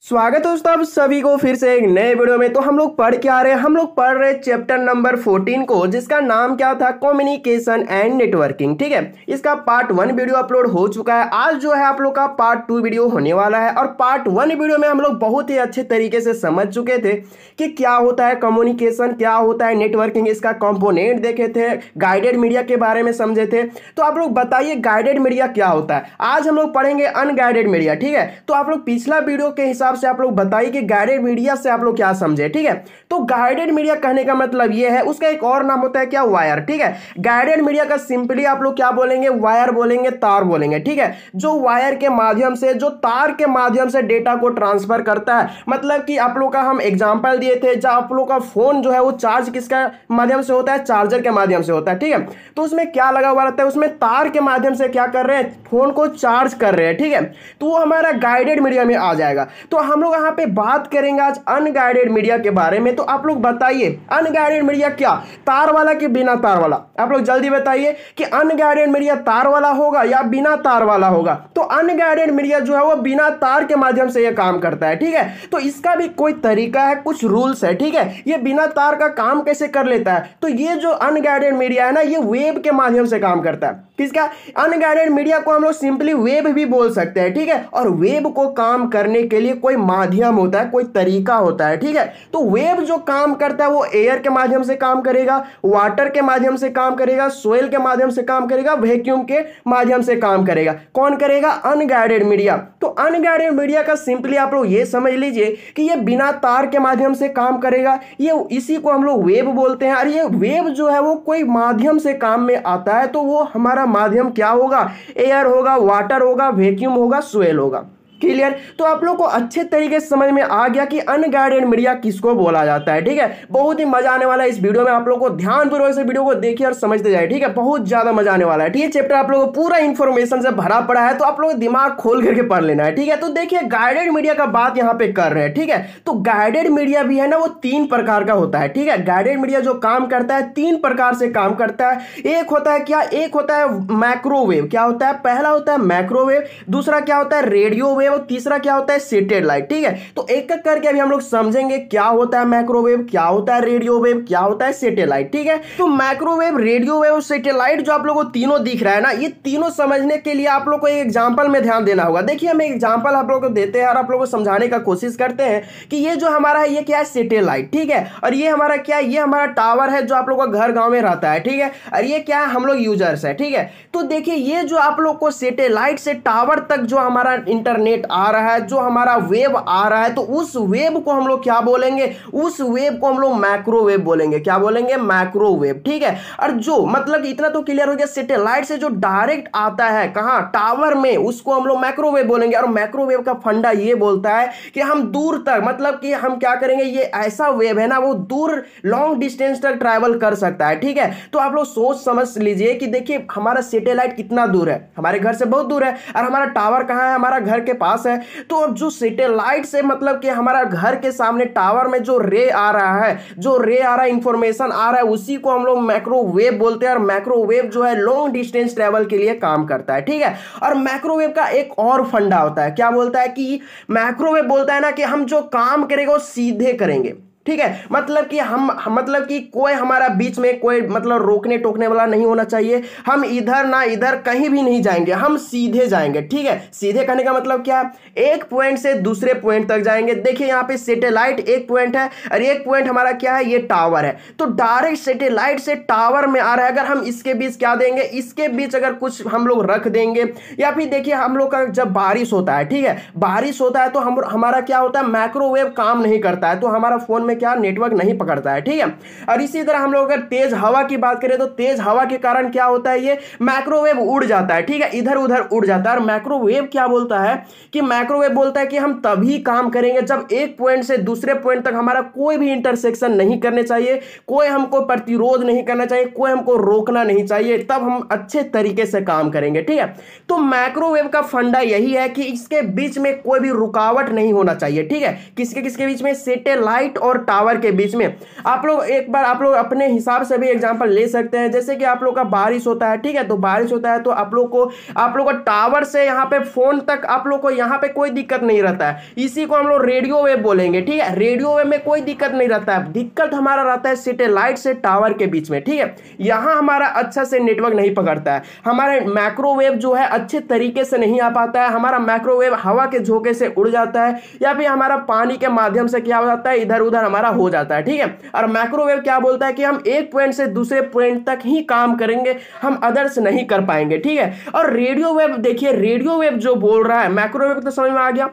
स्वागत है दोस्तों आप सभी को फिर से एक नए वीडियो में। तो हम लोग पढ़ के आ रहे हैं, हम लोग पढ़ रहे चैप्टर नंबर 14 को, जिसका नाम क्या था, कम्युनिकेशन एंड नेटवर्किंग। ठीक है, इसका पार्ट 1 वीडियो अपलोड हो चुका है। आज जो है आप लोग का पार्ट 2 वीडियो होने वाला है। और पार्ट 1 वीडियो में हम लोग बहुत ही अच्छे तरीके से समझ चुके थे कि क्या होता है कम्युनिकेशन, क्या होता है नेटवर्किंग, इसका कंपोनेंट देखे थे, गाइडेड मीडिया के बारे में समझे थे। तो आप लोग बताइए गाइडेड मीडिया क्या होता है। आज हम लोग पढ़ेंगे अनगाइडेड मीडिया। ठीक है, तो आप लोग पिछला वीडियो के हिसाब से आप लोग बताइए कि गाइडेड मीडिया से आप लोग क्या समझे। ठीक है, तो गाइडेड मीडिया कहने का मतलब ये है, उसका एक और नाम होता है क्या, वायर। ठीक है, गाइडेड मीडिया का सिंपली आप लोग क्या बोलेंगे, वायर बोलेंगे, तार बोलेंगे। ठीक है, जो वायर के माध्यम से, जो तार के माध्यम से डेटा को ट्रांसफर करता है। मतलब कि आप लोग का हम एग्जांपल दिए थे, जब आप लोग का फोन जो है वो चार्ज किसका माध्यम से होता है, चार्जर के माध्यम से होता है। ठीक है, तो उसमें क्या लगा हुआ रहता है, उसमें तार के माध्यम से क्या कर रहे हैं, फोन को चार्ज कर रहे हैं। ठीक है, तो वो हमारा गाइडेड मीडिया में आ जाएगा। तो हम लोग यहाँ पे बात करेंगे आज अनगाइडेड मीडिया के बारे में। तो आप लोग बताइए अनगाइडेड मीडिया क्या, तार वाला कि बिना तार वाला। आप लोग जल्दी बताइए कि अनगाइडेड मीडिया तार वाला होगा या बिना तार वाला होगा। तो अनगाइडेड मीडिया जो है वो बिना तार के माध्यम से ये काम करता है। ठीक है, तो इसका भी कोई तरीका है, कुछ रूल्स है। ठीक है, ये बिना तार का काम कैसे कर लेता है, तो ये जो अनगाइडेड मीडिया है ना, ये वेव के माध्यम से काम करता है। किसका, अनगाइडेड मीडिया को हम लोग सिंपली वेव भी बोल सकते हैं। ठीक है, और वेव को काम करने के लिए कोई माध्यम होता है, कोई तरीका होता है। ठीक है, तो वेव जो काम करता है वो एयर के माध्यम से काम करेगा, वाटर के माध्यम से काम करेगा, सोइल के माध्यम से काम करेगा, वैक्यूम के माध्यम से काम करेगा। कौन करेगा, अनगाइडेड मीडिया। तो अनगाइडेड मीडिया का सिंपली आप लोग ये समझ लीजिए कि ये बिना तार के माध्यम से काम करेगा, ये इसी को हम लोग वेव बोलते हैं। और ये वेव जो है वो कोई माध्यम से काम में आता है, तो वो हमारा माध्यम क्या होगा, एयर होगा, वाटर होगा, वैक्यूम होगा, सोइल होगा। क्लियर। तो आप लोग को अच्छे तरीके से समझ में आ गया कि अनगाइडेड मीडिया किसको बोला जाता है। ठीक है, बहुत ही मजा आने वाला है इस वीडियो में। आप लोग को ध्यानपूर्वक से वीडियो को देखिए और समझते जाए। ठीक है, बहुत ज्यादा मजा आने वाला है। ठीक है, चैप्टर आप लोगों को पूरा इंफॉर्मेशन से भरा पड़ा है, तो आप लोग दिमाग खोल करके पढ़ लेना है। ठीक है, तो देखिए गाइडेड मीडिया का बात यहाँ पे कर रहे हैं। ठीक है, तो गाइडेड मीडिया भी है ना, वो 3 प्रकार का होता है। ठीक है, गाइडेड मीडिया जो काम करता है 3 प्रकार से काम करता है। एक होता है क्या, एक होता है माइक्रोवेव। क्या होता है, पहला होता है माइक्रोवेव, दूसरा क्या होता है रेडियो वेव, तीसरा क्या होता है सैटेलाइट। ठीक है, तो एक एक करके अभी हम लोग समझेंगे क्या होता है माइक्रोवेव, क्या होता है रेडियो वेव, क्या होता है सैटेलाइट। ठीक है, तो माइक्रोवेव, रेडियो वेव, सैटेलाइट जो आप लोगों को तीनों दिख रहा है ना, ये तीनों समझने के लिए आप लोग को एक एग्जांपल में ध्यान देना होगा। देखिए हम एग्जांपल आप लोग को देते हैं और आप लोग को समझाने का कोशिश करते हैं कि ये जो हमारा है ये क्या है, सैटेलाइट। ठीक है, और ये हमारा क्या है, ये हमारा टावर है जो आप लोग का घर गांव में रहता है। ठीक है, और ये क्या है, हम लोग यूजर्स है। ठीक है, तो देखिए ये जो आप लोग को सैटेलाइट से टावर तक जो हमारा इंटरनेट आ रहा है, जो हमारा वेव आ रहा है, तो उस वेव को हम लोग क्या बोलेंगे, उस वेव को हम लोग माइक्रोवेव बोलेंगे। क्या बोलेंगे, माइक्रोवेव। ठीक है, और जो मतलब इतना तो क्लियर हो गया, सैटेलाइट से जो डायरेक्ट आता है कहां, टावर में, उसको हम लोग माइक्रोवेव बोलेंगे। और माइक्रोवेव का फंडा ये बोलता है कि हम दूर तक, मतलब कि हम क्या करेंगे, ये ऐसा वेव है ना, वो दूर लॉन्ग डिस्टेंस तक ट्रैवल कर सकता है। ठीक है, तो आप लोग सोच समझ लीजिए कि देखिए हमारा सैटेलाइट कितना दूर है, हमारे घर से बहुत दूर है, और हमारा टावर कहां है, हमारा घर के पास है। तो अब जो सैटेलाइट से मतलब कि हमारा घर के सामने टावर में जो रे आ रहा है, जो रे आ रहा है, इंफॉर्मेशन आ रहा है, उसी को हम लोग माइक्रोवेव बोलते हैं। और माइक्रोवेव जो है लॉन्ग डिस्टेंस ट्रैवल के लिए काम करता है। ठीक है, और माइक्रोवेव का एक और फंडा होता है, क्या बोलता है कि माइक्रोवेव बोलता है ना कि हम जो काम करेंगे वो सीधे करेंगे। ठीक है, मतलब कि हम मतलब कि कोई हमारा बीच में कोई मतलब रोकने टोकने वाला नहीं होना चाहिए। हम इधर ना इधर कहीं भी नहीं जाएंगे, हम सीधे जाएंगे। ठीक है, सीधे करने का मतलब क्या, एक पॉइंट से दूसरे पॉइंट तक जाएंगे। देखिए यहाँ पे सैटेलाइट एक पॉइंट है और एक पॉइंट हमारा क्या है, ये टावर है। तो डायरेक्ट सैटेलाइट से टावर में आ रहा है, अगर हम इसके बीच क्या देंगे, इसके बीच अगर कुछ हम लोग रख देंगे, या फिर देखिए हम लोग का जब बारिश होता है, ठीक है, बारिश होता है तो हमारा क्या होता है, माइक्रोवेव काम नहीं करता है, तो हमारा फोन में क्या नेटवर्क नहीं पकड़ता है। ठीक है, और इसी तरह हम लोग अगर तेज हवा की बात करें तो तेज हवा के कारण क्या होता है, ये माइक्रोवेव उड़ जाता है। ठीक है, इधर उधर उड़ जाता है। और माइक्रोवेव क्या बोलता है कि माइक्रोवेव बोलता है कि हम तभी काम करेंगे जब एक पॉइंट से दूसरे पॉइंट तक हमारा कोई भी इंटरसेक्शन नहीं करने चाहिए, कोई हमको प्रतिरोध नहीं करना चाहिए, कोई हमको रोकना नहीं चाहिए, तब हम अच्छे तरीके से काम करेंगे। ठीक है, तो माइक्रोवेव का फंडा यही है कि इसके बीच में कोई भी रुकावट नहीं होना चाहिए। ठीक है, किसके किसके बीच में, सैटेलाइट और और टावर के बीच में। आप लोग एक बार आप लोग अपने हिसाब से भी एग्जांपल ले सकते हैं, जैसे कि आप लोग का बारिश होता है, ठीक है, तो बारिश होता है तो आप लोग को टावर से यहाँ पे फोन तक आप लोग को यहाँ पे कोई दिक्कत नहीं रहता है। इसी को हम लोग रेडियो वेव बोलेंगे, ठीक है। रेडियो वेव में कोई दिक्कत नहीं रहता है, दिक्कत हमारा रहता है सैटेलाइट से टावर के बीच में, ठीक है। यहाँ हमारा अच्छा से नेटवर्क नहीं पकड़ता है, हमारे माइक्रोवेव जो है अच्छे तरीके से नहीं आ पाता है, हमारा माइक्रोवेव हवा के झोंके से उड़ जाता है या फिर हमारा पानी के माध्यम से क्या हो जाता है, इधर उधर हमारा हो जाता है, ठीक है। और माइक्रोवेव क्या बोलता है कि हम एक पॉइंट से दूसरे पॉइंट तक ही काम करेंगे, हम अदर्स नहीं कर पाएंगे, ठीक है। और रेडियो वेव देखिए, रेडियो वेव जो बोल रहा है, माइक्रोवेव तो समझ में आ गया,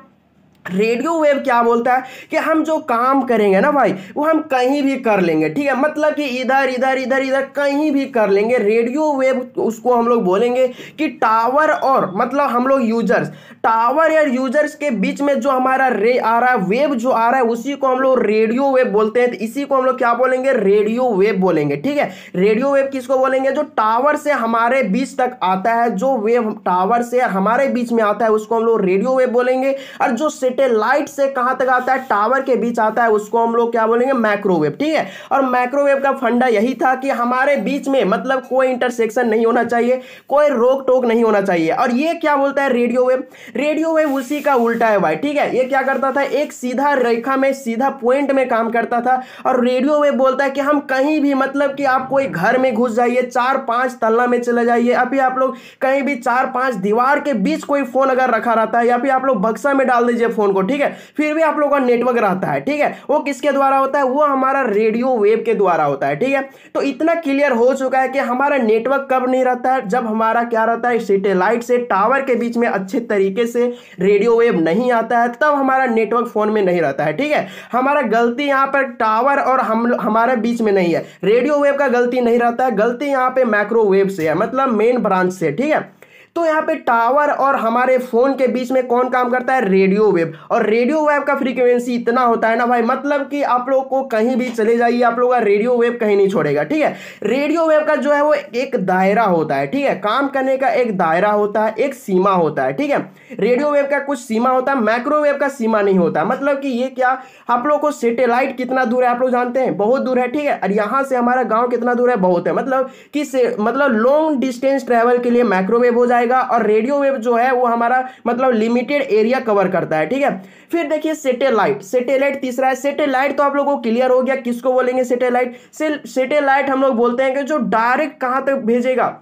रेडियो वेव क्या बोलता है कि हम जो काम करेंगे ना भाई वो हम कहीं भी कर लेंगे, ठीक है। मतलब कि इधर इधर इधर इधर कहीं भी कर लेंगे। रेडियो वेव उसको हम लोग बोलेंगे कि टावर और मतलब हम लोग यूजर्स, टावर या यूजर्स के बीच में जो हमारा रे आ रहा है, वेव जो आ रहा है, उसी को हम लोग रेडियो वेव बोलते हैं। तो इसी को हम लोग क्या बोलेंगे, रेडियो वेव बोलेंगे, ठीक है। रेडियो वेव किसको बोलेंगे, जो टावर से हमारे बीच तक आता है, जो वेव टावर से हमारे बीच में आता है उसको हम लोग रेडियो वेव बोलेंगे। और जो सैटेलाइट से कहां तक आता है, टावर के बीच आता है, उसको हम लोग क्या बोलेंगे, माइक्रोवेव, ठीक है। और माइक्रोवेव का फंडा यही था कि हमारे बीच में मतलब कोई इंटरसेक्शन नहीं होना चाहिए, कोई रोक टोक नहीं होना चाहिए। और ये क्या बोलता है रेडियो वेव, रेडियो वेव उसी का उल्टा है भाई, ठीक है। ये क्या करता था, एक सीधा रेखा में सीधा पॉइंट में काम करता था। और रेडियो वेव बोलता है कि हम कहीं भी मतलब कि आप कोई घर में घुस जाइए, 4-5 तल्ला में चले जाइए, अभी आप लोग कहीं भी 4-5 दीवार के बीच कोई फोन अगर रखा रहता है या फिर आप लोग बक्सा में डाल दीजिए फोन को, ठीक है, फिर भी आप लोगों का नेटवर्क रहता है, ठीक है। वो किसके द्वारा होता है, वो हमारा रेडियो वेव के द्वारा होता है, ठीक है। तो इतना क्लियर हो चुका है कि हमारा नेटवर्क कब नहीं रहता है, जब हमारा क्या रहता है, सैटेलाइट से टावर के बीच में अच्छे तरीके से रेडियो वेव नहीं आता है, तब हमारा नेटवर्क फोन में नहीं रहता है, ठीक है। हमारा गलती यहाँ पर टावर और हमारे बीच में नहीं है, रेडियो वेव का गलती नहीं रहता है, गलती यहाँ पे माइक्रोवेव से है, मतलब मेन ब्रांच से, ठीक है। तो यहाँ पे टावर और हमारे फोन के बीच में कौन काम करता है, रेडियो वेव। और रेडियो वेव का फ्रीक्वेंसी इतना होता है ना भाई, मतलब कि आप लोग को कहीं भी चले जाइए, आप लोग का रेडियो वेव कहीं नहीं छोड़ेगा, ठीक है। रेडियो वेव का जो है वो एक दायरा होता है, ठीक है, काम करने का एक दायरा होता है, एक सीमा होता है, ठीक है। रेडियो वेव का कुछ सीमा होता है, माइक्रोवेव का सीमा नहीं होता। मतलब कि ये क्या, आप लोग को सैटेलाइट कितना दूर है आप लोग जानते हैं, बहुत दूर है, ठीक है। और यहाँ से हमारा गाँव कितना दूर है, बहुत है, मतलब कि मतलब लॉन्ग डिस्टेंस ट्रेवल के लिए माइक्रोवेव हो जाए। और रेडियो वेव जो है वो हमारा मतलब लिमिटेड एरिया कवर करता है, ठीक है। फिर देखिए सैटेलाइट, सैटेलाइट तीसरा है। सैटेलाइट तो आप लोगों को क्लियर हो गया, किसको बोलेंगे सैटेलाइट। सैटेलाइट हम लोग बोलते हैं कि जो डायरेक्ट कहां तक भेजेगा,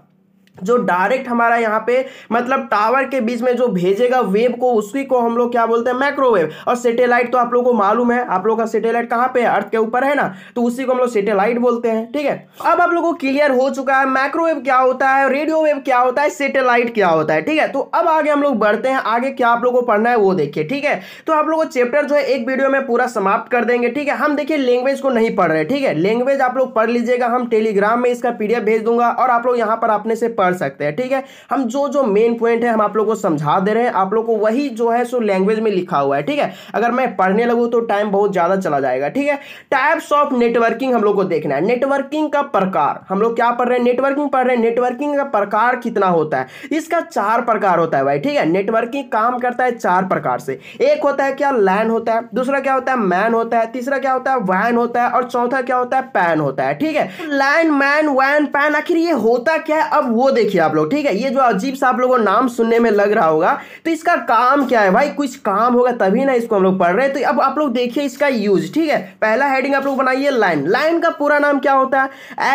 जो डायरेक्ट हमारा यहाँ पे मतलब टावर के बीच में जो भेजेगा वेव को, उसी को हम लोग क्या बोलते हैं, माइक्रोवेव। और सैटेलाइट तो आप लोगों को मालूम है, आप लोग का सैटेलाइट कहाँ पे है, अर्थ के ऊपर है ना, तो उसी को हम लोग सैटेलाइट बोलते हैं, ठीक है। अब आप लोगों को क्लियर हो चुका है माइक्रोवेव क्या होता है, रेडियो वेव क्या होता है, सैटेलाइट क्या होता है, ठीक है। तो अब आगे हम लोग बढ़ते हैं, आगे क्या आप लोगों को पढ़ना है वो देखिए, ठीक है। तो आप लोगों को चैप्टर जो है एक वीडियो में पूरा समाप्त कर देंगे, ठीक है। हम देखिए लैंग्वेज को नहीं पढ़ रहे, ठीक है, लैंग्वेज आप लोग पढ़ लीजिएगा, हम टेलीग्राम में इसका PDF भेज दूंगा और आप लोग यहाँ पर अपने से पढ़ सकते हैं, ठीक है। हम जो जो मेन पॉइंट है हम आप लोगों को समझा दे रहे हैं, आप लोगों को वही जो है सो लैंग्वेज में लिखा हुआ है, ठीक है। अगर मैं पढ़ने लगूं तो टाइम बहुत ज्यादा चला जाएगा, ठीक है। टाइप्स ऑफ नेटवर्किंग हम लोग को देखना है, नेटवर्किंग का प्रकार। हम लोग क्या पढ़ रहे हैं, नेटवर्किंग पढ़ रहे हैं। नेटवर्किंग का प्रकार कितना होता है, इसका 4 प्रकार होता है भाई, ठीक है। नेटवर्किंग काम करता है 4 प्रकार से। एक होता है क्या, लैन होता है, दूसरा क्या होता है, मैन होता है, तीसरा क्या होता है, वैन होता है, और चौथा क्या होता है, पैन होता है, ठीक है। लैन, मैन, वैन, पैन, आखिर ये होता क्या है, अब वो देखिए आप लोग, ठीक है। ये जो अजीब सा आप लोगों को नाम सुनने में लग रहा होगा, तो इसका काम क्या है भाई, कुछ काम होगा तभी ना इसको हम लोग पढ़ रहे हैं। तो अब आप लोग देखिए इसका यूज, ठीक है। पहला हेडिंग आप लोग बनाइए लाइन। लाइन का पूरा नाम क्या होता है,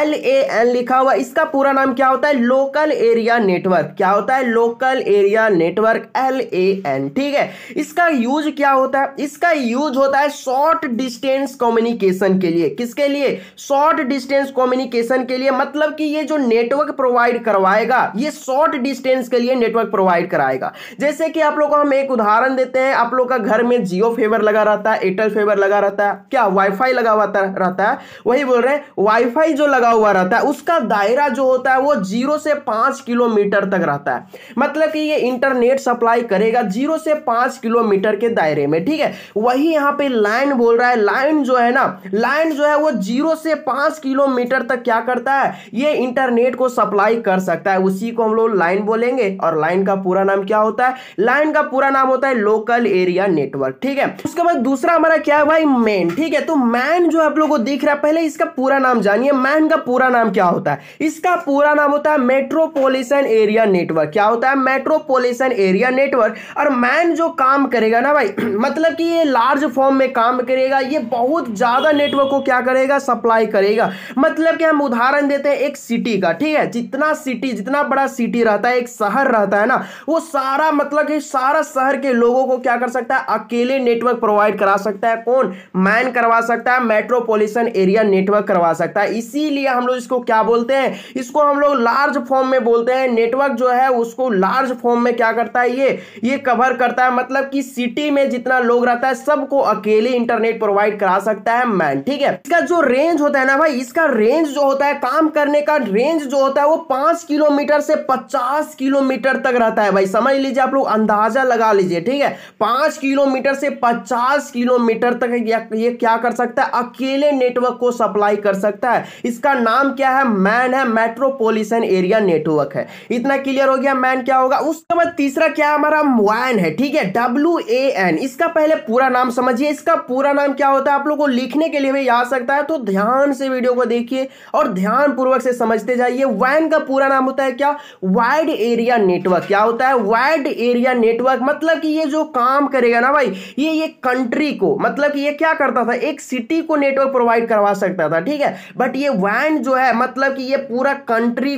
LAN लिखा हुआ, इसका पूरा नाम क्या होता है, लोकल एरिया नेटवर्क। क्या होता है, लोकल एरिया नेटवर्क, LAN, ठीक है। इसका यूज क्या होता है, इसका यूज होता है शॉर्ट डिस्टेंस कम्युनिकेशन के लिए। किसके लिए, शॉर्ट डिस्टेंस कम्युनिकेशन के लिए। मतलब कि ये जो नेटवर्क प्रोवाइड करवाएगा, ये शॉर्ट डिस्टेंस के लिए नेटवर्क प्रोवाइड कराएगा। जैसे कि आप लोग को हम एक उदाहरण देते हैं, आप लोग का घर में जियो फेवर लगा रहता है, एयरटेल फेवर लगा रहता है, क्या वाईफाई लगा हुआ रहता है, वही बोल रहे हैं, वाईफाई जो लगा हुआ रहता है उसका दायरा जो होता है वो 0 से 5 किलोमीटर तक रहता है। मतलब कि ये इंटरनेट सप्लाई करेगा 0 से 5 किलोमीटर के दायरे में, ठीक है। वही यहाँ पे लाइन बोल रहा है, लाइन जो है ना, लाइन जो है वो 0 से 5 किलोमीटर तक क्या करता है, ये इंटरनेट को सप्लाई कर सकता है, उसी को हम लोग लाइन बोलेंगे। और लाइन का पूरा नाम क्या होता है? लाइन का पूरा नाम होता है लोकल एरिया नेटवर्क, ठीक है। उसके बाद दूसरा हमारा क्या है भाई? मैन, ठीक है। तो मैन जो आप लोगों को दिख रहा है, पहले इसका पूरा नाम जानिए। मैन का पूरा नाम क्या होता है? इसका पूरा नाम होता है मेट्रोपॉलिटन एरिया नेटवर्क। क्या होता है? Metropolitan area network. और मैन जो काम करेगा ना भाई, मतलब कि ये लार्ज फॉर्म में काम करेगा, ये बहुत ज्यादा नेटवर्क को क्या करेगा? सप्लाई करेगा। मतलब कि हम उदाहरण देते हैं एक सिटी का, ठीक है। जितना बड़ा सिटी रहता है, एक शहर रहता है ना, वो सारा मतलब कि सारा शहर के लोगों को क्या कर सकता है? अकेले नेटवर्क प्रोवाइड करा सकता है। कौन? मैन करवा सकता है, मेट्रोपॉलिटन एरिया नेटवर्क करवा सकता है। इसीलिए हम लोग इसको क्या बोलते हैं? इसको हम लोग लार्ज फॉर्म में बोलते हैं। नेटवर्क जो है उसको लार्ज फॉर्म में क्या करता है? ये कवर करता है। मतलब कि सिटी में जितना लोग रहता है सबको अकेले इंटरनेट प्रोवाइड करा सकता है मैन, ठीक है। इसका जो रेंज होता है ना भाई, इसका रेंज जो होता है, काम करने का रेंज जो होता है, वो 5 किलोमीटर से 50 किलोमीटर तक रहता है भाई। समझ लीजिए, आप लोग अंदाजा लगा लीजिए, ठीक है। 5 किलोमीटर से 50 किलोमीटर तक ये क्या कर सकता है? अकेले नेटवर्क को सप्लाई कर सकता है। इसका नाम क्या है? मैन है, मेट्रोपॉलिटन एरिया नेटवर्क है। इतना क्लियर हो गया मैन क्या होगा। उसके बाद तीसरा क्या है हमारा? WAN है, ठीक है। WAN, इसका पहले पूरा नाम समझिए। इसका पूरा नाम क्या होता है? आप लोगों को लिखने के लिए भी आ सकता है, तो ध्यान से वीडियो को देखिए और ध्यान पूर्वक से समझते जाइए। WAN का पूरा नाम होता है क्या? Wide area network. क्या होता है? Wide area network. मतलब कि ये जो काम करेगा ना भाई, ये कंट्री को, मतलब कि ये क्या करता था? एक सिटी को नेटवर्क प्रोवाइड करवा सकता था, ठीक है। बट ये WAN जो है, मतलब कि ये पूरा कंट्री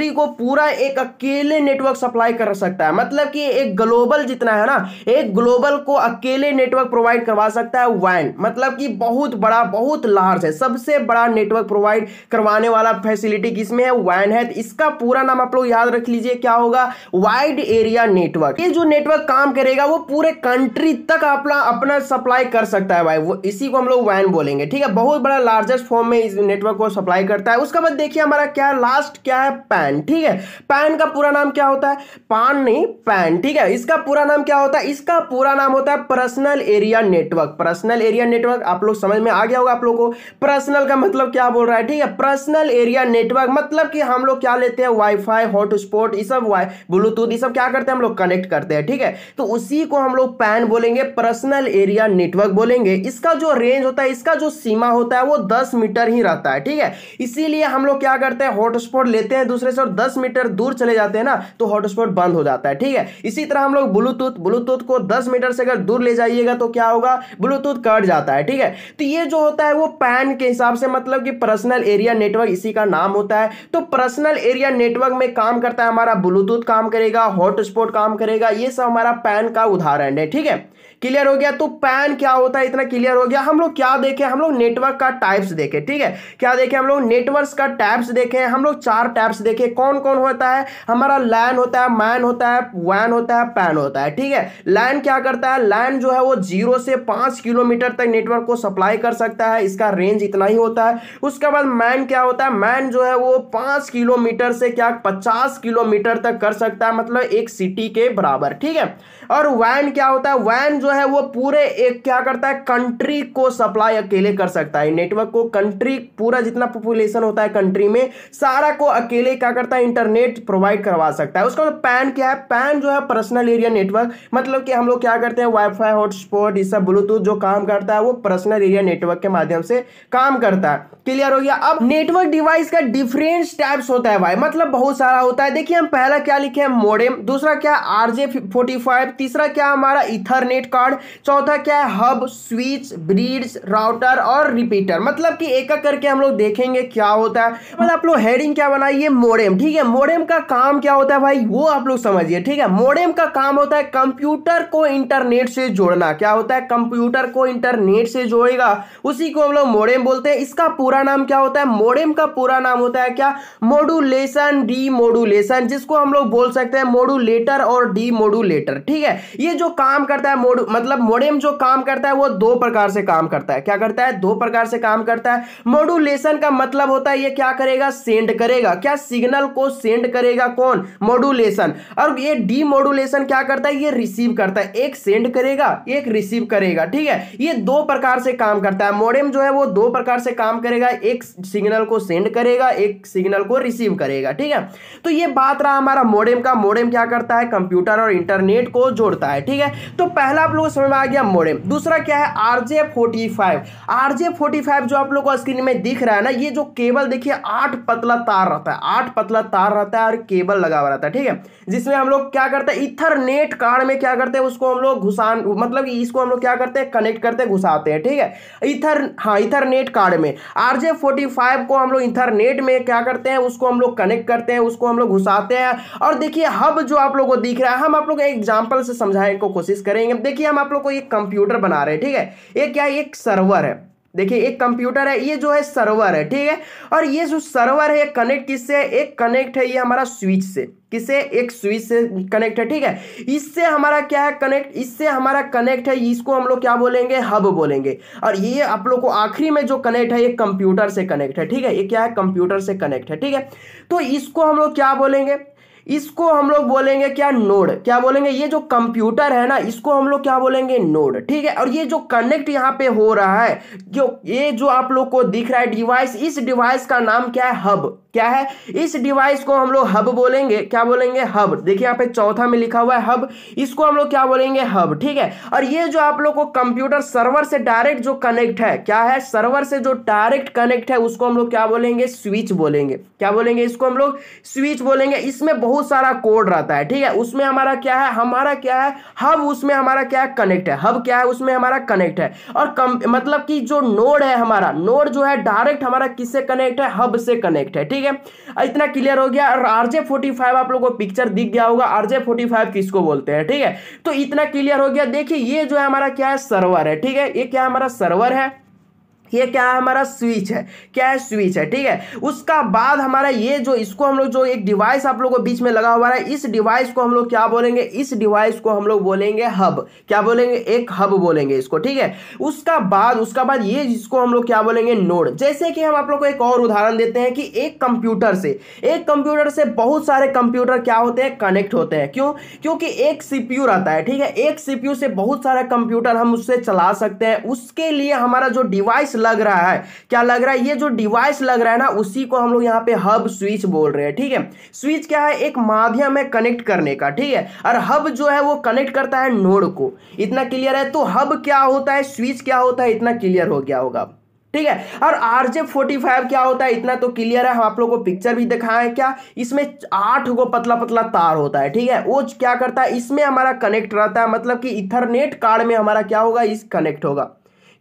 को पूरा एक अकेले नेटवर्क सप्लाई कर सकता है। मतलब कि एक ग्लोबल जितना है ना, एक ग्लोबल को अकेले नेटवर्क प्रोवाइड करवा सकता है WAN। मतलब कि बहुत बड़ा, बहुत लार्ज है, सबसे बड़ा नेटवर्क प्रोवाइड करवाने वाला फैसिलिटी किसमें है? WAN है। इसका पूरा नाम आप लोग याद रख लीजिए, क्या होगा? Wide area network. ये जो नेटवर्क काम करेगा वो पूरे कंट्री तक अपना सप्लाई कर सकता है भाई, वो इसी को हम लोग WAN बोलेंगे, ठीक है। बहुत बड़ा लार्जेस्ट फॉर्म में इस नेटवर्क को सप्लाई करता है। उसके बाद देखिए हमारा क्या है, लास्ट क्या है? पैन, ठीक है। पैन का पूरा नाम क्या होता है? पान नहीं, पैन, ठीक है। इसका पूरा नाम क्या होता है? इसका पूरा नाम होता है personal area network. Personal area network आप लोग समझ में आ गया होगा आप लोगों को। पर्सनल का मतलब क्या बोल रहा है, ठीक है। पर्सनल एरिया नेटवर्क मतलब कि हम लोग क्या लेते हैं? वाईफाई, हॉटस्पॉट, ये सब ब्लूटूथ, ये सब क्या करते हैं? हम लोग कनेक्ट करते हैं, ठीक है। तो उसी को हम लोग पैन बोलेंगे, पर्सनल एरिया नेटवर्क बोलेंगे। इसका जो रेंज होता है, इसका जो सीमा होता है, वो 10 मीटर ही रहता है, ठीक है। इसीलिए हम लोग क्या करते हैं? हॉटस्पॉट लेते हैं दूसरे से और 10 मीटर दूर चले जाते हैं ना, तो हॉटस्पॉट बंद हो जाता है, ठीक है। इसी तरह हम लोग ब्लूटूथ को 10 मीटर से अगर दूर ले जाइएगा तो क्या होगा? ब्लूटूथ कट जाता है, ठीक है। तो ये जो होता है वो पैन के हिसाब से, मतलब कि पर्सनल एरिया नेटवर्क इसी का नाम होता है। तो पर्सनल एरिया नेटवर्क में काम करता है हमारा ब्लूटूथ काम करेगा, हॉटस्पॉट काम करेगा, ये सब हमारा पैन का उदाहरण है, ठीक है। क्लियर हो गया? तो पैन क्या होता है, इतना क्लियर हो गया। हम लोग क्या देखें? हम लोग नेटवर्क का टाइप्स देखें, ठीक है। क्या देखें हम लोग? नेटवर्क का टाइप्स देखें। हम लोग 4 टाइप्स देखें। कौन कौन होता है? हमारा लैन होता है, मैन होता है, WAN होता है, पैन होता है, ठीक है। लैन क्या करता है? लैन जो है वो 0 से 5 किलोमीटर तक नेटवर्क को सप्लाई कर सकता है, इसका रेंज इतना ही होता है। उसके बाद मैन क्या होता है? मैन जो है वो 5 किलोमीटर से क्या 50 किलोमीटर तक कर सकता है, मतलब एक सिटी के बराबर, ठीक है। और WAN क्या होता है? WAN जो है वो पूरे एक क्या करता है? कंट्री को सप्लाई अकेले कर सकता है। नेटवर्क को कंट्री, पूरा जितना पॉपुलेशन होता है कंट्री में, सारा को अकेले क्या करता है? इंटरनेट प्रोवाइड करवा सकता है। उसका मतलब पैन क्या है? पैन जो है पर्सनल एरिया नेटवर्क, मतलब कि हम लोग क्या करते हैं? वाईफाई, हॉटस्पॉट, ये सब ब्लूटूथ जो काम करता है वो पर्सनल एरिया नेटवर्क के माध्यम से काम करता है। क्लियर हो गया? अब नेटवर्क डिवाइस का डिफरेंट टाइप्स होता है भाई, मतलब बहुत सारा होता है। देखिए हम पहला क्या लिखे हैं? मोडेम। दूसरा क्या है? RJ45। तीसरा क्या हमारा? Ethernet card. चौथा क्या है? हब, स्विच, ब्रिज, राउटर और रिपीटर। मतलब कि एक एक करके हम लोग देखेंगे क्या होता है। मतलब आप लोग हेडिंग क्या बनाइए? मोडेम, ठीक है। मोडेम का काम क्या होता है भाई, वो आप लोग समझिए, ठीक है। मोडेम का काम होता है कंप्यूटर को इंटरनेट से जोड़ना। क्या होता है? कंप्यूटर को इंटरनेट से जोड़ेगा, उसी को हम लोग मोडेम बोलते हैं। इसका पूरा नाम क्या होता है? मोडेम का पूरा नाम होता है क्या? मॉड्यूलेशन, डीमॉड्यूलेशन, जिसको हम लोग बोल सकते हैं मॉड्यूलेटर और डीमॉड्यूलेटर, ठीक है। ये जो काम करता है मतलब मोडेम जो काम करता है वो 2 प्रकार से काम करता है। क्या करता है? 2 प्रकार से काम करता है। मॉड्यूलेशन का मतलब होता है ये क्या करेगा? सेंड करेगा। क्या? सिग्नल को सेंड करेगा। कौन? मॉड्यूलेशन। और ये डीमॉड्यूलेशन क्या करता है? ये रिसीव करता है। एक सेंड करेगा, एक रिसीव करेगा, ठीक है। ये 2 प्रकार से काम करता है। मोडेम जो है वो 2 प्रकार से काम करेगा, एक सिग्नल को सेंड करेगा, एक सिग्नल को रिसीव करेगा। ठीक है, तो ये बात रहा हमारा मॉडेम का। मॉडेम क्या करता है, कंप्यूटर और इंटरनेट को जोड़ता है। ठीक है, तो पहला आप लोगों को समझ में आ गया मॉडेम। दूसरा क्या है, RJ45। RJ45 जो आप लोगों को स्क्रीन में दिख रहा है ना, ये जो केबल देखिए 8 पतला तार रहता है, 8 पतला तार रहता है और केबल लगा हुआ रहता है। ठीक है, जिसमें हम लोग क्या करते हैं, इथरनेट कार्ड में क्या करते हैं, उसको हम लोग मतलब इसको हम लोग क्या करते हैं, कनेक्ट करते हैं, घुसाते हैं। ठीक है, इथरनेट कार्ड में RJ45 को हम लोग इथरनेट में क्या करते हैं, उसको हम लोग कनेक्ट करते हैं, उसको हम लोग घुसाते हैं। और देखिए हब जो आप लोगों को दिख रहा है, हम आप लोग एक एग्जांपल से समझाने को कोशिश करेंगे। देखिए हम आप लोग को एक कंप्यूटर बना रहे हैं। ठीक है, ये क्या है, एक सर्वर है। देखिए एक कंप्यूटर है, ये जो है सर्वर है। ठीक है, और ये जो सर्वर है कनेक्ट किससे है, एक कनेक्ट है ये हमारा स्विच से। किसे, एक स्विच से कनेक्ट है। ठीक है, इससे हमारा क्या है कनेक्ट, इससे हमारा कनेक्ट है, इसको हम लोग क्या बोलेंगे, हब बोलेंगे। और ये आप लोग को आखिरी में जो कनेक्ट है ये कंप्यूटर से कनेक्ट है। ठीक है, ये क्या है, कंप्यूटर से कनेक्ट है। ठीक है, तो इसको हम लोग क्या बोलेंगे, इसको हम लोग बोलेंगे क्या, नोड। क्या बोलेंगे, ये जो कंप्यूटर है ना, इसको हम लोग क्या बोलेंगे, नोड। ठीक है, और ये जो कनेक्ट यहाँ पे हो रहा है, जो ये जो आप लोग को दिख रहा है डिवाइस, इस डिवाइस का नाम क्या है, हब। क्या है, इस डिवाइस को हम लोग हब बोलेंगे। क्या बोलेंगे, हब। देखिए यहाँ पे चौथा में लिखा हुआ है हब, इसको हम लोग क्या बोलेंगे, हब। ठीक है, और ये जो आप लोग को कंप्यूटर सर्वर से डायरेक्ट जो कनेक्ट है, क्या है, सर्वर से जो डायरेक्ट कनेक्ट है, उसको हम लोग क्या बोलेंगे, स्विच बोलेंगे। क्या बोलेंगे, इसको हम लोग स्विच बोलेंगे। इसमें बहुत सारा कोड रहता है। ठीक है, उसमें हमारा क्या है, हमारा क्या है, हब, उसमें हमारा क्या है, कनेक्ट है। हब क्या है, उसमें हमारा कनेक्ट है। और मतलब कि जो नोड है, हमारा नोड जो है डायरेक्ट हमारा किससे कनेक्ट है, हब से कनेक्ट है। ठीक है, इतना क्लियर हो गया। और RJ45 आप लोगों को पिक्चर दिख गया होगा, RJ45 किसको बोलते हैं। ठीक है, तो इतना क्लियर हो गया। देखिए ये जो है हमारा क्या है, सर्वर है। ठीक है, ये क्या हमारा सर्वर है, ये क्या है, हमारा स्विच है। क्या है, स्विच है। ठीक है, उसका बाद हमारा ये जो, इसको हम लोग जो एक डिवाइस आप लोगों को बीच में लगा हुआ है, इस डिवाइस को हम लोग क्या बोलेंगे, इस डिवाइस को हम लोग बोलेंगे हब। क्या बोलेंगे, एक हब बोलेंगे इसको। ठीक है, उसका बाद ये इसको हम लोग क्या बोलेंगे, नोड। जैसे कि हम आप लोग को एक और उदाहरण देते हैं कि एक कंप्यूटर से बहुत सारे कंप्यूटर क्या होते हैं, कनेक्ट होते हैं। क्यों, क्योंकि एक CPU रहता है। ठीक है, एक CPU से बहुत सारे कंप्यूटर हम उससे चला सकते हैं। उसके लिए हमारा जो डिवाइस लग रहा है, क्या लग रहा है, ये जो डिवाइस लग रहा है ना, उसी को हम लोग यहाँ पे हब स्विच बोल रहे हैं। ठीक है, स्विच क्या है, एक माध्यम है कनेक्ट करने का। ठीक है, और हब जो है वो कनेक्ट करता है नोड को। इतना क्लियर है। तो हब क्या होता है, स्विच क्या होता है, इतना क्लियर हो गया होगा। ठीक है, और RJ45 क्या होता है, इतना तो क्लियर है। हम आप लोग को पिक्चर भी दिखाएं, क्या इसमें 8 गो पतला पतला तार होता है। ठीक है, वो क्या करता है, इसमें हमारा कनेक्ट रहता है, मतलब कि इथरनेट कार्ड में हमारा क्या होगा, इस कनेक्ट होगा।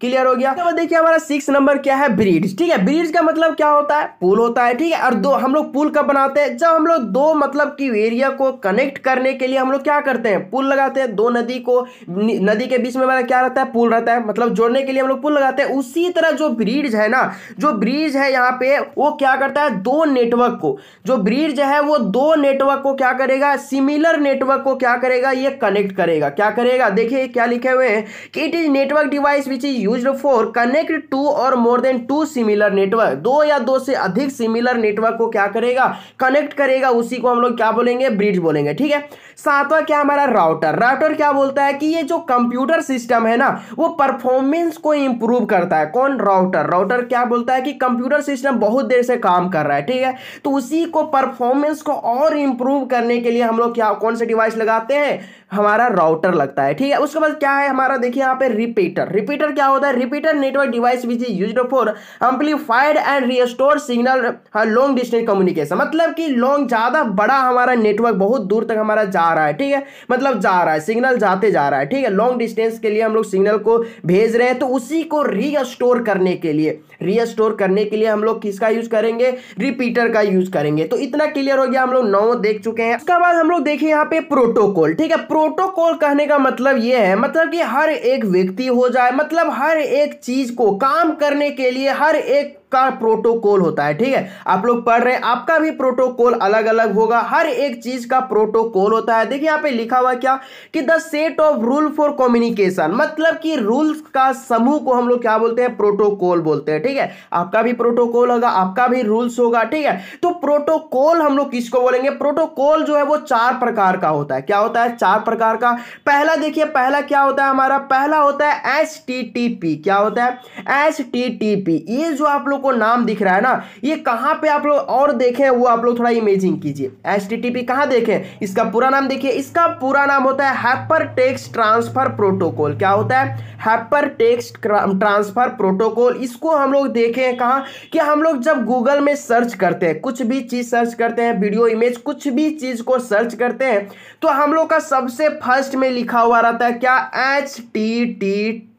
क्लियर हो गया। तो देखिए हमारा 6 नंबर क्या है, ब्रिज। ठीक है, ब्रिज का मतलब क्या होता है, पुल होता है। ठीक है, और दो हम लोग पुल कब बनाते हैं, जब हम लोग दो मतलब की एरिया को कनेक्ट करने के लिए हम लोग क्या करते हैं, पुल लगाते हैं। दो नदी के बीच में हमारा क्या रहता है, पुल रहता है, मतलब जोड़ने के लिए हम लोग पुल लगाते हैं। उसी तरह जो ब्रिज है ना, जो ब्रिज है यहाँ पे, वो क्या करता है, दो नेटवर्क को, जो ब्रिज है वो दो नेटवर्क को क्या करेगा, सिमिलर नेटवर्क को क्या करेगा, ये कनेक्ट करेगा। क्या करेगा, देखिए क्या लिखे हुए हैं कि it is network device which is used for connect two or more than two similar network. दो या दो से अधिक सिमिलर नेटवर्क को क्या करेगा, कनेक्ट करेगा। उसी को हम लोग क्या बोलेंगे, ब्रिज बोलेंगे। ठीक है, सातवां क्या हमारा, राउटर। राउटर क्या बोलता है कि ये जो कंप्यूटर सिस्टम है ना, वो परफॉर्मेंस को इंप्रूव करता है। कौन, राउटर। राउटर क्या बोलता है कि कंप्यूटर सिस्टम बहुत देर से काम कर रहा है। ठीक है, तो उसी को परफॉर्मेंस को और इंप्रूव करने के लिए हम लोग क्या, कौन से डिवाइस लगाते हैं, हमारा राउटर लगता है। ठीक है, उसके बाद क्या है हमारा, देखिए यहाँ पे रिपीटर। रिपीटर क्या होता है, repeater network device which is used for amplified and restore signal long distance communication. मतलब कि लॉन्ग, ज्यादा बड़ा हमारा नेटवर्क, बहुत दूर तक हमारा जा रहा है। ठीक है, मतलब जा रहा है, सिग्नल जाते जा रहा है। ठीक है, लॉन्ग डिस्टेंस के लिए हम लोग सिग्नल को भेज रहे हैं, तो उसी को रीस्टोर करने के लिए हम लोग किसका यूज करेंगे, रिपीटर का यूज करेंगे। तो इतना क्लियर हो गया, हम लोग 9 देख चुके हैं। उसके बाद हम लोग देखिए यहाँ पे प्रोटोकॉल। ठीक है, प्रोटोकॉल कहने का मतलब ये है, मतलब कि हर एक व्यक्ति हो जाए, मतलब हर एक चीज को काम करने के लिए हर एक का प्रोटोकॉल होता है। ठीक है, आप लोग पढ़ रहे हैं, आपका भी प्रोटोकॉल अलग अलग होगा, हर एक चीज का प्रोटोकॉल होता है। देखिए यहाँ पे लिखा हुआ क्या कि the set of rule for communication, मतलब कि रूल्स का समूह को हम लोग क्या बोलते हैं, प्रोटोकॉल बोलते हैं। ठीक है, आपका भी प्रोटोकॉल होगा, आपका भी रूल्स होगा। ठीक है, तो प्रोटोकॉल हम लोग किसको बोलेंगे, प्रोटोकॉल जो है वो 4 प्रकार का होता है। क्या होता है, 4 प्रकार का। पहला देखिए, पहला क्या होता है हमारा, पहला होता है HTTP। क्या होता है, HTTP। ये जो आप लोग को नाम दिख रहा है ना, ये कहाँ पे आप लोग और देखें वो आप लोग थोड़ा इमेजिंग कीजिए। HTTP कहाँ देखें, इसका पूरा नाम देखिए, इसका पूरा नाम होता है हाइपर टेक्स्ट ट्रांसफर प्रोटोकॉल। क्या होता है, हाइपर टेक्स्ट ट्रांसफर प्रोटोकॉल। इसको हम लोग देखें कहाँ, कि हम लोग जब गूगल में सर्च करते हैं, कुछ भी चीज सर्च करते हैं, वीडियो इमेज कुछ भी चीज को सर्च करते हैं, तो हम लोग का सबसे फर्स्ट में लिखा हुआ रहता है क्या, HTTP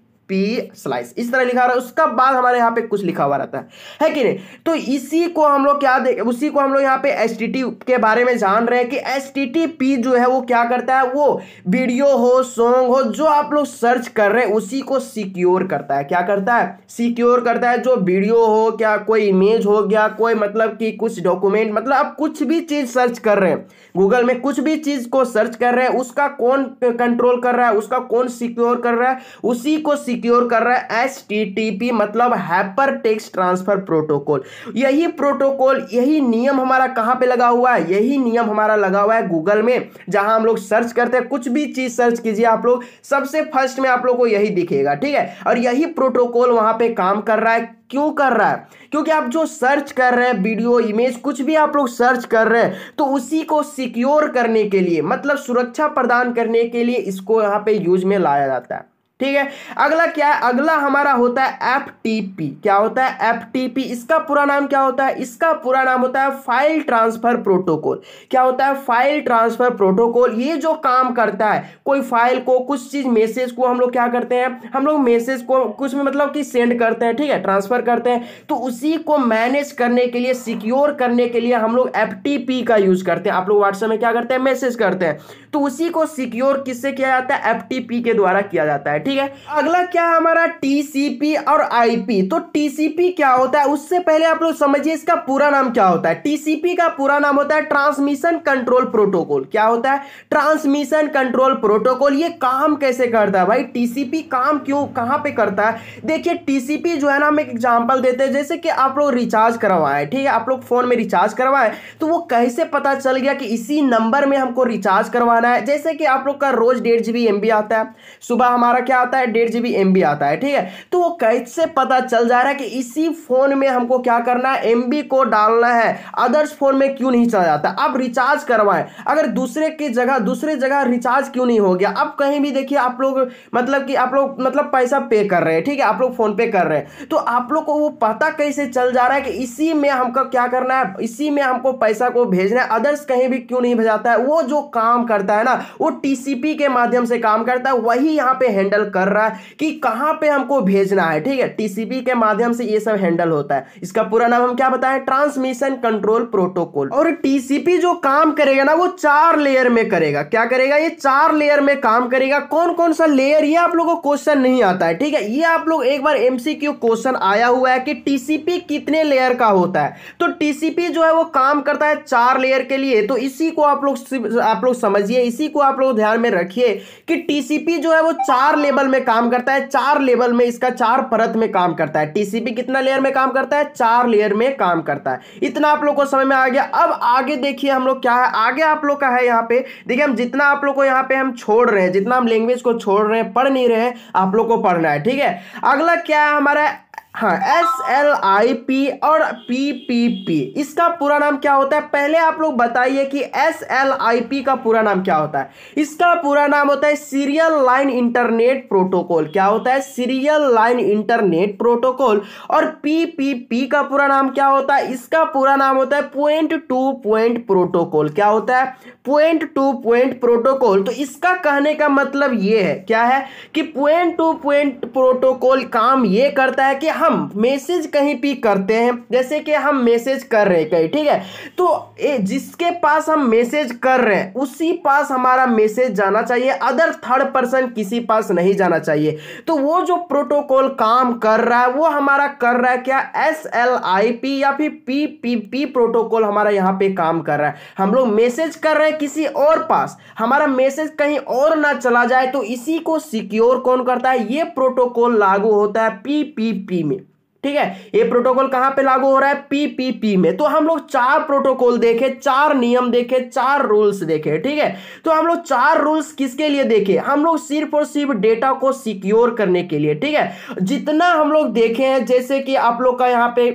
स्लाइस, इस तरह लिखा रहा है, उसका बाद हमारे यहाँ पे कुछ लिखा हुआ रहता है कि नहीं। तो इसी को हम लोग क्या उसी को हम लोग यहाँ पे HTTP के बारे में जान रहे हैं कि HTTP जो है वो क्या करता है, वो वीडियो हो, सॉन्ग हो, जो आप लोग सर्च कर रहे हैं उसी को सिक्योर करता है। क्या करता है, सिक्योर करता है। जो वीडियो हो, क्या कोई इमेज हो गया, कोई मतलब कि कुछ डॉक्यूमेंट, मतलब आप कुछ भी चीज सर्च कर रहे हैं गूगल में, कुछ भी चीज को सर्च कर रहे हैं, उसका कौन कंट्रोल कर रहा है, उसका कौन सिक्योर कर रहा है, उसी को सिक्योर कर रहा है HTTP, मतलब हाइपर टेक्स्ट ट्रांसफर प्रोटोकॉल। यही प्रोटोकॉल, यही नियम हमारा कहां पे लगा हुआ है, यही नियम हमारा लगा हुआ है गूगल में। जहां हम लोग सर्च करते हैं, कुछ भी चीज सर्च कीजिए आप लोग, सबसे फर्स्ट में आप लोग को यही दिखेगा, ठीक है। और यही प्रोटोकॉल वहां पे काम कर रहा है। क्यों कर रहा है, क्योंकि आप जो सर्च कर रहे हैं, वीडियो इमेज कुछ भी आप लोग सर्च कर रहे हैं, तो उसी को सिक्योर करने के लिए, मतलब सुरक्षा प्रदान करने के लिए इसको यहां पे यूज में लाया जाता है, ठीक है। अगला क्या है, अगला हमारा होता है FTP। क्या होता है FTP, इसका पूरा नाम क्या होता है, इसका पूरा नाम होता है फाइल ट्रांसफर प्रोटोकॉल। क्या होता है, फाइल ट्रांसफर प्रोटोकॉल। ये जो काम करता है, कोई फाइल को, कुछ चीज मैसेज को हम लोग क्या करते हैं, हम लोग मैसेज को कुछ में मतलब कि सेंड करते हैं, ठीक है, ट्रांसफर करते हैं, तो उसी को मैनेज करने के लिए, सिक्योर करने के लिए हम लोग FTP का यूज करते हैं। आप लोग व्हाट्सएप में क्या करते हैं, मैसेज करते हैं, तो उसी को सिक्योर किससे किया जाता है, FTP के द्वारा किया जाता है, ठीक है। अगला क्या है हमारा, TCP और IP। तो TCP क्या होता है, उससे पहले आप लोग समझिए इसका पूरा नाम क्या होता है। TCP का पूरा नाम होता है ट्रांसमिशन कंट्रोल प्रोटोकॉल। क्या होता है, ट्रांसमिशन कंट्रोल प्रोटोकॉल। ये काम कैसे करता है भाई, TCP काम क्यों, कहां पे करता है। देखिए TCP जो है ना, हम एक एग्जांपल देते हैं, जैसे कि आप लोग रिचार्ज करवाए, ठीक है, आप लोग फोन में रिचार्ज करवाए, तो वो कैसे पता चल गया कि इसी नंबर में हमको रिचार्ज करवाना है। जैसे कि आप लोग का रोज 1.5 GB MB आता है, सुबह हमारा क्या आता है, 1.5 GB MB आता है, ठीक है। तो वो कैसे पता चल जा रहा है कि इसी फोन में हमको क्या करना है, MB को डालना है, अदर्स फोन में क्यों नहीं चला जाता। अब रिचार्ज करवाएं, अगर दूसरे जगह रिचार्ज क्यों नहीं हो गया। अब कहीं भी देखिए आप लोग मतलब कि आप लोग मतलब पैसा पे कर रहे हैं, ठीक है, आप लोग फोन पे कर रहे हैं, तो आप लोग को वो पता कैसे चल जा रहा है कि इसी में हमको क्या करना है, इसी में हमको पैसा को भेजना है, अदर्स कहीं भी क्यों नहीं भेजाता है। वो जो काम करता है ना, वो TCP के माध्यम से काम करता है, वही यहाँ पे हैंडल कर रहा है कि कहां पे हमको भेजना है, ठीक है। TCP के माध्यम से ये सब हैंडल होता है। इसका पूरा नाम हम क्या बताएं, ट्रांसमिशन कंट्रोल प्रोटोकॉल। और TCP जो काम करेगा ना, वो 4 लेयर में करेगा। क्या करेगा, ये 4 लेयर में काम करेगा। कौन कौन सा लेयर, ये आप लोगों को क्वेश्चन नहीं आता है, ठीक है। ये आप लोग एक बार MCQ क्वेश्चन आया हुआ है कि TCP कितने लेयर का होता है। तो TCP जो है वो काम करता है 4 लेयर के लिए। तो इसी को आप लोग समझिए, इसी को आप लोग ध्यान में रखिए कि TCP जो है वो 4 लेवल में काम करता है, 4 लेवल में, इसका 4 परत में काम करता है। TCP कितना लेयर में काम करता है, 4 लेयर में काम करता है। इतना आप लोग को समझ में आ गया। अब आगे देखिए हम लोग क्या है, आगे आप लोग का है यहाँ पे देखिए, हम जितना आप लोग को यहाँ पे हम छोड़ रहे हैं, जितना हम लैंग्वेज को छोड़ रहे हैं, पढ़ नहीं रहे हैं, आप लोग को पढ़ना है, ठीक है। अगला क्या है हमारा, हाँ, SLIP और PPP। इसका पूरा नाम क्या होता है, पहले आप लोग बताइए कि SLIP का पूरा नाम क्या होता है। इसका पूरा नाम होता है सीरियल लाइन इंटरनेट प्रोटोकॉल। क्या होता है, सीरियल लाइन इंटरनेट प्रोटोकॉल। और PPP का पूरा नाम क्या होता है, इसका पूरा नाम होता है पॉइंट टू पॉइंट प्रोटोकॉल। क्या होता है, पॉइंट टू पॉइंट प्रोटोकॉल। तो इसका कहने का मतलब ये है, क्या है कि पॉइंट टू पॉइंट प्रोटोकॉल काम ये करता है कि हम मैसेज कहीं भी करते हैं, जैसे कि हम मैसेज कर रहे हैं कहीं, ठीक है, तो जिसके पास हम मैसेज कर रहे हैं उसी पास हमारा मैसेज जाना चाहिए, अदर थर्ड पर्सन किसी पास नहीं जाना चाहिए। तो वो जो प्रोटोकॉल काम कर रहा है वो हमारा कर रहा है क्या, SLIP या फिर PPP प्रोटोकॉल हमारा यहां पे काम कर रहा है। हम लोग मैसेज कर रहे हैं किसी और पास, हमारा मैसेज कहीं और ना चला जाए, तो इसी को सिक्योर कौन करता है, ये प्रोटोकॉल लागू होता है PPP में, ठीक है। ये प्रोटोकॉल कहां पे लागू हो रहा है, PPP में। तो हम लोग 4 प्रोटोकॉल देखे, 4 नियम देखे, 4 रूल्स देखे, ठीक है। तो हम लोग 4 रूल्स किसके लिए देखे, हम लोग सिर्फ और सिर्फ डेटा को सिक्योर करने के लिए, ठीक है। जितना हम लोग देखे हैं, जैसे कि आप लोग का यहाँ पे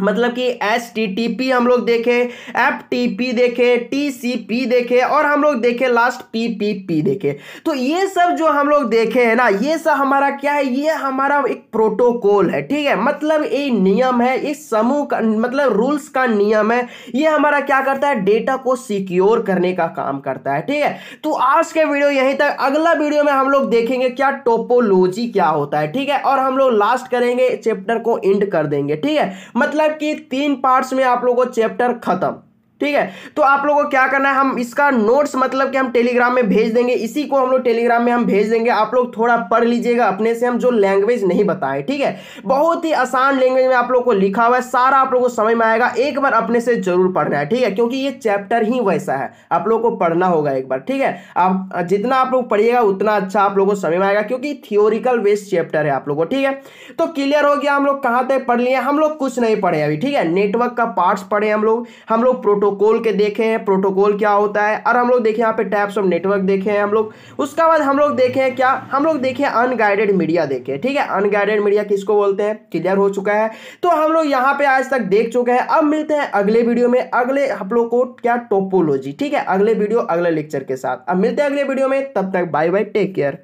मतलब कि HTTP हम लोग देखे, FTP देखे, TCP देखे और हम लोग देखे लास्ट PPP देखे। तो ये सब जो हम लोग देखे हैं ना, ये सब हमारा क्या है, ये हमारा एक प्रोटोकॉल है, ठीक है। मतलब ये नियम है, इस समूह का मतलब रूल्स का नियम है। ये हमारा क्या करता है, डेटा को सिक्योर करने का काम करता है, ठीक है। तो आज के वीडियो यहीं तक। अगला वीडियो में हम लोग देखेंगे क्या टोपोलॉजी क्या होता है, ठीक है। और हम लोग लास्ट करेंगे, चैप्टर को एंड कर देंगे, ठीक है। मतलब कि 3 पार्ट्स में आप लोगों को चैप्टर खत्म, ठीक है। तो आप लोगों को क्या करना है, हम इसका नोट्स मतलब कि हम टेलीग्राम में भेज देंगे, इसी को हम लोग टेलीग्राम में हम भेज देंगे। आप लोग थोड़ा पढ़ लीजिएगा अपने से, हम जो लैंग्वेज नहीं बताए, ठीक है। बहुत ही आसान लैंग्वेज में आप लोग को लिखा हुआ है, सारा आप लोग को समझ में आएगा। एक बार अपने से जरूर पढ़ना है, ठीक है, क्योंकि ये चैप्टर ही वैसा है, आप लोग को पढ़ना होगा एक बार, ठीक है। आप जितना आप लोग पढ़िएगा उतना अच्छा आप लोग को समझ में आएगा, क्योंकि थियोरिकल बेस्ड चैप्टर है आप लोगों को, ठीक है। तो क्लियर हो गया, हम लोग कहां तक पढ़ लिए। हम लोग कुछ नहीं पढ़े अभी, ठीक है। नेटवर्क का पार्ट्स पढ़े हम लोग प्रोटोकॉल के देखे हैं, प्रोटोकॉल क्या होता है, और हम लोग देखे यहाँ पे टाइप्स ऑफ नेटवर्क देखे हैं हम लोग। उसके बाद हम लोग देखे क्या, हम लोग देखे अनगाइडेड मीडिया देखे, ठीक है। अनगाइडेड मीडिया किसको बोलते हैं, क्लियर हो चुका है। तो हम लोग यहाँ पे आज तक देख चुके हैं। अब मिलते हैं अगले वीडियो में, अगले आप लोग को क्या टोपोलॉजी, ठीक है। अगले वीडियो अगले लेक्चर के साथ अब मिलते हैं अगले वीडियो में, तब तक बाय बाय, टेक केयर।